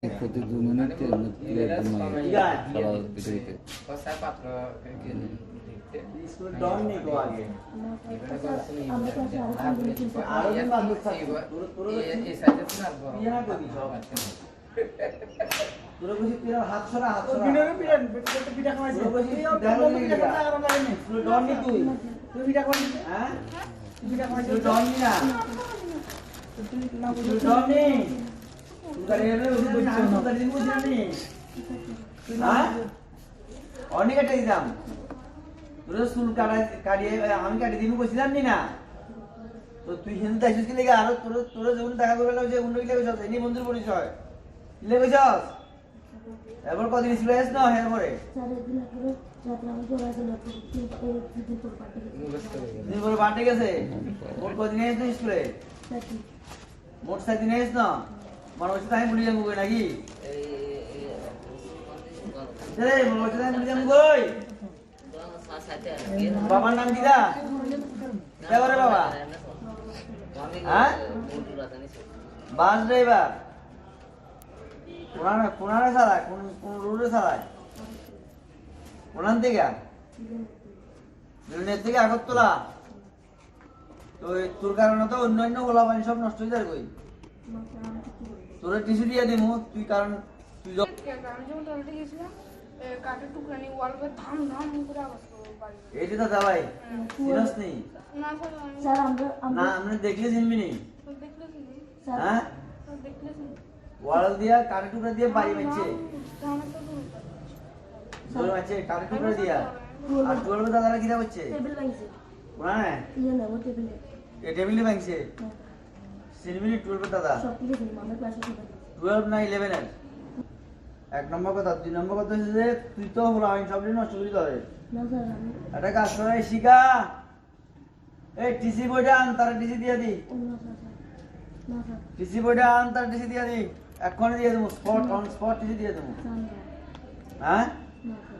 প্রতি 2 মিনিটে অনেক একটা দিতাম তোর চুল কাটিয়ে আমি কাটিয়ে দিবি কইছিলাম না তো তুই হিন্দু আসিস কি লেগে আরো তোর তোর যখন দেখা করে গেল যে অন্য কি লেগে যাস এনি বন্ধুর পরিচয় কি লেগে যাস এবার কদিন স্কুলে আস না হ্যাঁ পরে দিন পরে বাড়তে গেছে মোট কদিন আস না স্কুলে মোট 7 দিন আস না মানুষ তাই ভুলে যাবো নাকি বাবার নাম কি দা করে বাবা হ্যাঁ বাস ড্রাইভার কোনারে চালায় কোন রোডে চালায় কোনান থেকে থেকে আগরতলা তো তোর কারণে তো অন্যান্য গোলা পানি সব নষ্ট হয়ে যায় কই তোর টিসু দিয়ে দিমু তুই কারণ তুই আমি যখন টয়লেটে গেছিলাম কাঠের টুকরা নিয়ে ওয়ালকে ধাম ধাম করে আওয়াজ করলো বাড়ি এইটা দাদা ভাই সিরিয়াস নেই না স্যার না আমরা দেখলে চিনবি নি দেখলে শুনি হ্যাঁ দেখলে শুনি ওয়াল দিয়া কাঠের টুকরা দিয়ে বাড়ি মারছে ধাম তো দূর মারছে কাঠের টুকরা দিয়া আর তোর দাদারা কি করছে টেবিল ভাঙছে কোনা না ইয়ে না ও টেবিলে এই টেবিলে ভাঙছে সিনেমিনি 12 দাদা সব কিছু দিন আমরা ক্লাসে ছিল 12 না 11 এর এক নম্বর কথা দুই নম্বর কথা হচ্ছে যে তুই তো হলো আমি সব নষ্ট করে দিতে না স্যার আমি একটা কাজ করে শিখা এই টিসি বইটা আন তার টিসি দিয়ে দি না স্যার না স্যার টিসি বইটা আন তার টিসি দিয়ে দি এখন দিয়ে দেবো স্পট অন স্পট টিসি দিয়ে দেবো স্যার হ্যাঁ না স্যার